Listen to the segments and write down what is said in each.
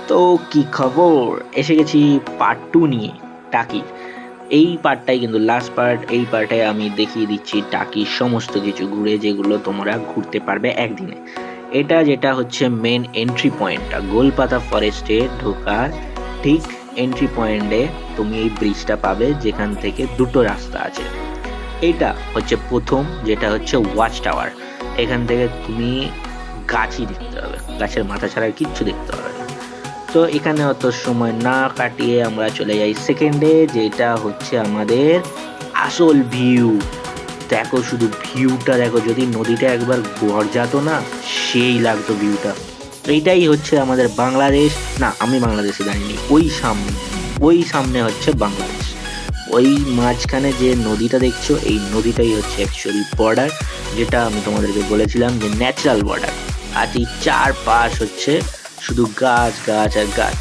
তো কি খবর, এসে গেছি পার্ট 2 নিয়ে, টাকি। এই পার্টটাই কিন্তু লাস্ট পার্ট। এই পার্টে আমি দেখিয়ে দিচ্ছি টাকির সমস্ত কিছু ঘুরে, যেগুলো তোমরা ঘুরতে পারবে একদিনে। এটা যেটা হচ্ছে মেন এন্ট্রি পয়েন্টটা, গোলপাতা ফরেস্টে ঢোকার ঠিক এন্ট্রি পয়েন্টে তুমি এই ব্রিজটা পাবে, যেখান থেকে দুটো রাস্তা আছে। এইটা হচ্ছে প্রথম, যেটা হচ্ছে ওয়াচ টাওয়ার। এখান থেকে তুমি গাছই দেখতে হবে, গাছের মাথা ছাড়া আর কিচ্ছু দেখতে হবে না। তো এখানে অত সময় না কাটিয়ে আমরা চলে যাই সেকেন্ডে, যেটা হচ্ছে আমাদের আসল ভিউ। দেখো শুধু ভিউটা দেখো, যদি নদীটা একবার গর্জাতো না, সেই লাগতো ভিউটা। তো এইটাই হচ্ছে আমাদের বাংলাদেশ। না, আমি বাংলাদেশে দাঁড়িয়ে নেই, ওই সামনে হচ্ছে বাংলাদেশ। ওই মাঝখানে যে নদীটা দেখছো, এই নদীটাই হচ্ছে অ্যাকচুয়ালি বর্ডার, যেটা আমি তোমাদেরকে বলেছিলাম যে ন্যাচারাল বর্ডার। আর এই চারপাশ হচ্ছে শুধু গাছ গাছ আর গাছ।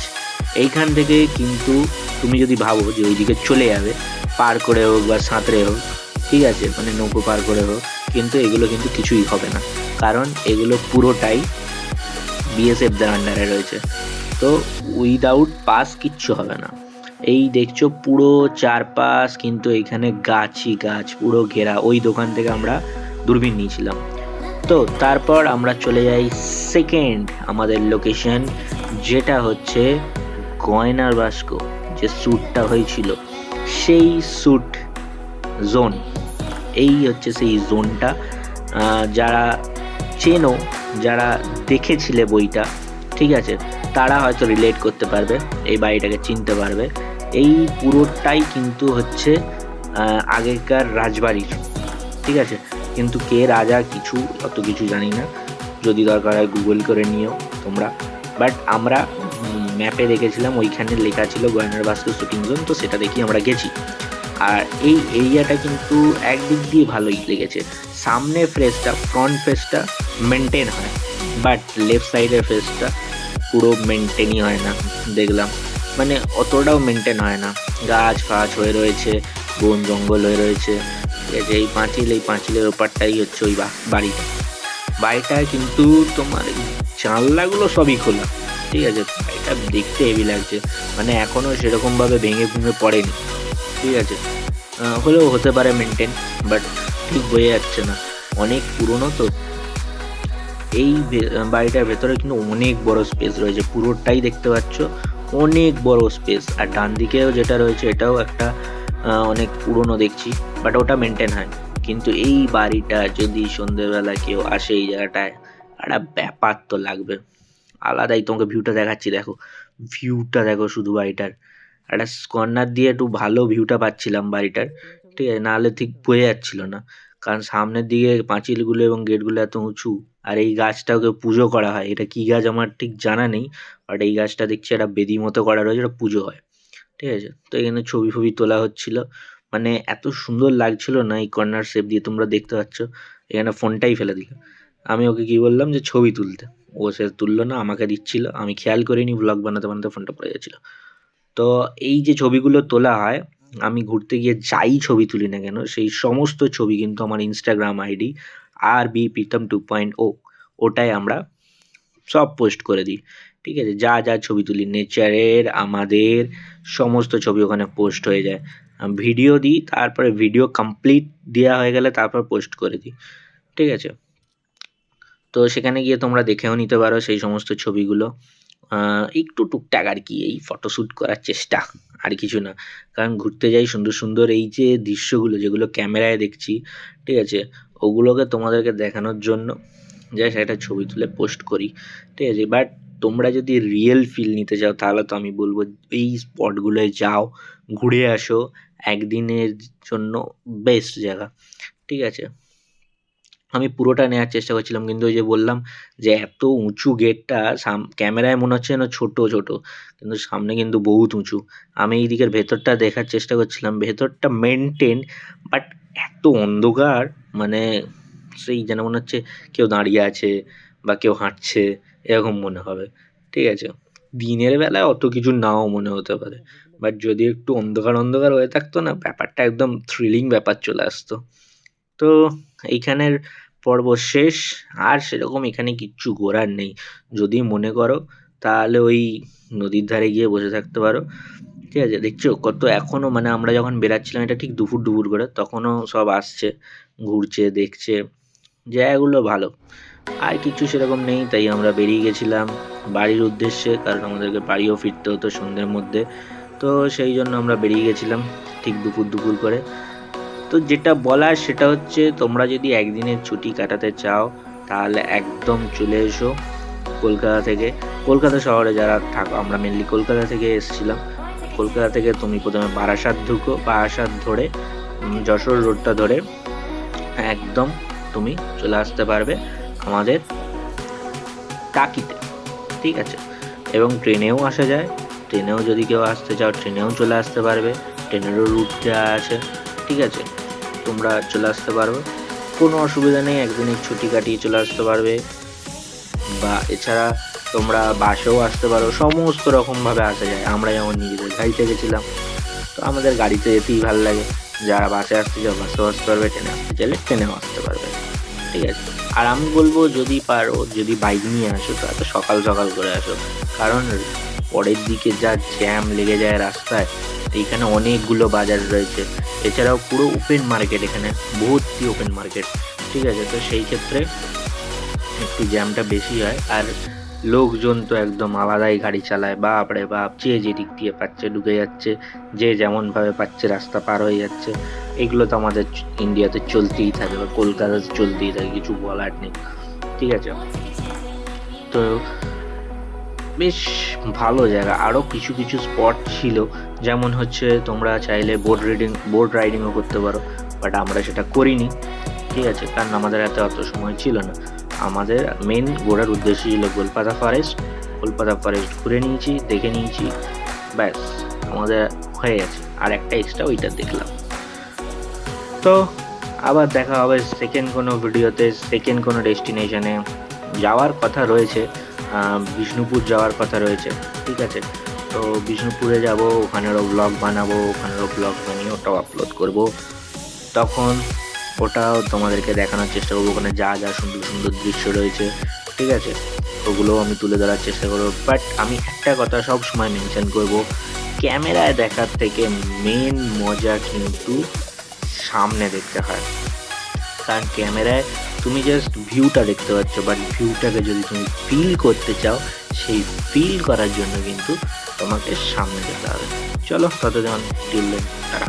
এইখান থেকে কিন্তু তুমি যদি ভাবো যে ওইদিকে চলে যাবে, পার করে হোক বা সাঁতরে হোক, ঠিক আছে, মানে নৌকো পার করে হোক, কিন্তু এগুলো কিন্তু কিছুই হবে না, কারণ এগুলো পুরোটাই বিএসএফ দের আন্ডারে রয়েছে। তো উইদাউট পাস কিচ্ছু হবে না। এই দেখছো পুরো চারপাশ কিন্তু এখানে গাছই গাছ, পুরো ঘেরা। ওই দোকান থেকে আমরা দূরবীন নিয়েছিলাম। তো তারপর আমরা চলে যাই সেকেন্ড আমাদের লোকেশন, যেটা হচ্ছে গয়নার বাস্ক, যে শ্যুটটা হয়েছিল সেই শ্যুট জোন। এই হচ্ছে সেই জোনটা। যারা চেনো, যারা দেখেছিলে বইটা, ঠিক আছে, তারা হয়তো রিলেট করতে পারবে, এই বাড়িটাকে চিনতে পারবে। এই পুরোটাই কিন্তু হচ্ছে আগেকার রাজবাড়ির, ঠিক আছে। কিন্তু কে রাজা কিছু অত কিছু জানি না, যদি দরকার হয় গুগল করে নিও তোমরা। বাট আমরা ম্যাপে দেখেছিলাম, ওইখানে লেখা ছিল গয়নার বাস্কো শুটিং জোন, তো সেটা দেখি আমরা গেছি। আর এই এরিয়াটা কিন্তু একদিক দিয়ে ভালোই লেগেছে। সামনে ফ্রন্ট ফেসটা মেনটেন হয়, বাট লেফট সাইডের ফেসটা পুরো মেনটেনই হয় না, দেখলাম। মানে অতটাও মেনটেন হয় না, গাছ ফাছ হয়ে রয়েছে, বন জঙ্গল হয়ে রয়েছে, ঠিক আছে। এই পাঁচিলের ওপারটাই হচ্ছে ওই বাড়িটা। বাড়িটা কিন্তু তোমার জানলাগুলো সবই খোলা, ঠিক আছে। বাড়িটা দেখতে হেভি লাগছে, মানে এখনো সেরকম ভাবে ভেঙে ভেঙে পড়েনি, ঠিক আছে। হলেও হতে পারে মেনটেন, বাট ঠিক বোঝা যাচ্ছে না, অনেক পুরনো তো। এই বাড়িটার ভেতরে কিন্তু অনেক বড় স্পেস রয়েছে, পুরোটাই দেখতে পাচ্ছ, অনেক বড় স্পেস। আর ডান দিকেও যেটা রয়েছে, এটাও একটা অনেক পুরনো দেখছি, বাট ওটা মেনটেন হয়। কিন্তু এই বাড়িটা যদি সন্ধেবেলা কেউ আসে এই জায়গাটায়, একটা ব্যাপার তো লাগবে আলাদাই। তোমাকে ভিউটা দেখাচ্ছি, দেখো ভিউটা দেখো শুধু বাড়িটার। একটা কর্নার দিয়ে একটু ভালো ভিউটা পাচ্ছিলাম বাড়িটার, ঠিক আছে, নাহলে ঠিক বোঝা যাচ্ছিল না। কারণ সামনের দিকে পাঁচিলগুলো এবং গেটগুলো এত উঁচু, আর এই গাছটাকে পুজো করা হয়। এটা কি গাছ আমার ঠিক জানা নেই, বাট এই গাছটা দেখছি একটা বেদি মতো করা রয়েছে, এটা পুজো হয়, ঠিক আছে। তো এখানে ছবি ফবি তোলা হচ্ছিল, মানে এত সুন্দর লাগছিল না এই কর্নার শেপ দিয়ে, তোমরা দেখতে পাচ্ছ। এখানে ফোনটাই ফেলে দিল। আমি ওকে কি বললাম যে ছবি তুলতে, ও সে তুললো না, আমাকে দিচ্ছিল, আমি খেয়াল করিনি, ব্লগ বানাতে বানাতে ফোনটা পড়ে যাচ্ছিল। তো এই যে ছবিগুলো তোলা হয়, আমি ঘুরতে গিয়ে যাই ছবি তুলি না কেন, সেই সমস্ত ছবি কিন্তু আমার ইনস্টাগ্রাম আইডি RB Pritam 2.0, ওটাই আমরা সব পোস্ট করে দিই, ঠিক আছে। যা যা ছবি তুলি নেচারের, আমাদের সমস্ত ছবি ওখানে পোস্ট হয়ে যায়। ভিডিও দিই, তারপরে ভিডিও কমপ্লিট দেওয়া হয়ে গেলে তারপর পোস্ট করে দিই, ঠিক আছে। তো সেখানে গিয়ে তোমরা দেখেও নিতে পারো সেই সমস্ত ছবিগুলো। একটু টুকটাক আর কি, এই ফটোশ্যুট করার চেষ্টা, আর কিছু না। কারণ ঘুরতে যাই সুন্দর সুন্দর এই যে দৃশ্যগুলো, যেগুলো ক্যামেরায় দেখছি, ঠিক আছে, ওগুলোকে তোমাদেরকে দেখানোর জন্য জাস্ট একটা ছবি তুলে পোস্ট করি, ঠিক আছে। বাট তোমরা যদি রিয়েল ফিল নিতে চাও, তাহলে তো আমি বলবো এই স্পটগুলোয় যাও, ঘুরে আসো, একদিনের জন্য বেস্ট জায়গা, ঠিক আছে। আমি পুরোটা নেওয়ার চেষ্টা করছিলাম, কিন্তু ওই যে বললাম যে এত উঁচু গেটটা, ক্যামেরায় মনে হচ্ছে যেন ছোট ছোট, কিন্তু সামনে কিন্তু বহুত উঁচু। আমি এই দিকের ভেতরটা দেখার চেষ্টা করছিলাম, ভেতরটা মেনটেন, বাট এত অন্ধকার, মানে সেই যেন মনে হচ্ছে কেউ দাঁড়িয়ে আছে বা কেউ হাঁটছে, এরকম মনে হবে, ঠিক আছে। দিনের বেলায় অত কিছু নাও মনে হতে পারে, বাট যদি একটু অন্ধকার অন্ধকার হয়ে থাকতো না, ব্যাপারটা একদম থ্রিলিং ব্যাপার চলে আসতো। তো এইখানের পর্ব শেষ, আর সেরকম এখানে কিচ্ছু ঘোরার নেই। যদি মনে করো তাহলে ওই নদীর ধারে গিয়ে বসে থাকতে পারো। ঠিক আছে, দেখছো কত এখনো, মানে আমরা যখন বেরাচ্ছিলাম এটা ঠিক দুপুর দুপুর করে, তখনও সব আসছে, ঘুরছে, দেখছে, জায়গাগুলো ভালো। আর কিছু সেরকম নেই, তাই আমরা বেরিয়ে গেছিলাম বাড়ির উদ্দেশ্যে, কারণ আমাদেরকে বাড়িও ফিরতে হতো সন্ধ্যের মধ্যে। তো সেই জন্য আমরা বেরিয়ে গেছিলাম ঠিক দুপুর দুপুর করে। তো যেটা বলার সেটা হচ্ছে, তোমরা যদি একদিনের ছুটি কাটাতে চাও তাহলে একদম চলে এসো কলকাতা থেকে। কলকাতা শহরে যারা থাকো, আমরা মেনলি কলকাতা থেকে এসেছিলাম। কলকাতা থেকে তুমি প্রথমে বারাসাত ঢুকো, বারাসাত ধরে যশোর রোডটা ধরে একদম তুমি চলে আসতে পারবে আমাদের টাকিতে। ঠিক আছে, এবং ট্রেনেও আসা যায়, ট্রেনেও যদি কেউ আসতে চাও ট্রেনেও চলে আসতে পারবে, ট্রেনেরও রুট দেওয়া আছে। ঠিক আছে, তোমরা চলে আসতে পারবে, কোনো অসুবিধা নেই, একদিনের ছুটি কাটিয়ে চলে আসতে পারবে। বা এছাড়া তোমরা বাসেও আসতে পারো, সমস্ত রকমভাবে আসা যায়। আমরা যেমন নিজেদের গাড়িতে গেছিলাম, তো আমাদের গাড়িতে যেতেই ভালো লাগে। যারা বাসে আসতে চাও বাসেও আসতে পারবে, ট্রেনে আসতে চাইলে ট্রেনেও আসতে পারবে। ঠিক আছে, আর আমি বলবো যদি পারো, যদি বাইক নিয়ে আসো তাহলে সকাল সকাল করে আসো, কারণ পরের দিকে যা জ্যাম লেগে যায় রাস্তায়। এইখানে অনেকগুলো বাজার রয়েছে, এছাড়াও পুরো ওপেন মার্কেট, এখানে ভর্তি ওপেন মার্কেট। ঠিক আছে, তো সেই ক্ষেত্রে একটু জ্যামটা বেশি হয়। আর লোকজন তো একদম আলাদাই গাড়ি চালায়, বাপরে বাপ, যে যেদিক দিয়ে পাচ্ছে ঢুকে যাচ্ছে, যে যেমন ভাবে পাচ্ছে রাস্তা পার হয়ে যাচ্ছে। এগুলো তো আমাদের ইন্ডিয়াতে চলতেই থাকে, বা কলকাতাতে চলতেই থাকে, কিছু বলার নেই। ঠিক আছে, তো বেশ ভালো জায়গা। আরও কিছু কিছু স্পট ছিল, যেমন হচ্ছে তোমরা চাইলে বোট রাইডিংও করতে পারো, বাট আমরা সেটা করিনি। ঠিক আছে, কারণ আমাদের হাতে অত সময় ছিল না। আমাদের মেন ঘোরার উদ্দেশ্য ছিল কলকাতা ফরেস্ট। কলকাতা ফরেস্ট ঘুরে নিয়েছি, দেখে নিয়েছি, ব্যাস আমাদের হয়ে গেছে। আর একটা এক্সট্রা ওইটা দেখলাম। তো আবার দেখা হবে সেকেন্ড কোনো ভিডিওতে, সেকেন্ড কোনো ডেস্টিনেশনে। যাওয়ার কথা রয়েছে, বিষ্ণুপুর যাওয়ার কথা রয়েছে। ঠিক আছে, তো বিষ্ণুপুরে যাব, ওখানেরও ব্লগ বানাবো, ওখানেরও ব্লগ বানিয়ে ওটাও আপলোড করব। তখন ওটাও তোমাদেরকে দেখানোর চেষ্টা করবো, ওখানে যা যা সুন্দর সুন্দর দৃশ্য রয়েছে। ঠিক আছে, ওগুলোও আমি তুলে ধরার চেষ্টা করবো। বাট আমি একটা কথা সব সময় মেনশন করব, ক্যামেরায় দেখার থেকে মেন মজা কিন্তু সামনে দেখতে হয়। কারণ ক্যামেরায় তুমি জাস্ট ভিউটা দেখতে পাচ্ছ, বাট ভিউটাকে যদি তুমি ফিল করতে চাও, সেই ফিল করার জন্য কিন্তু তোমাকে সামনে যেতে হবে। চলো ততক্ষণ টিল দেন, টাটা।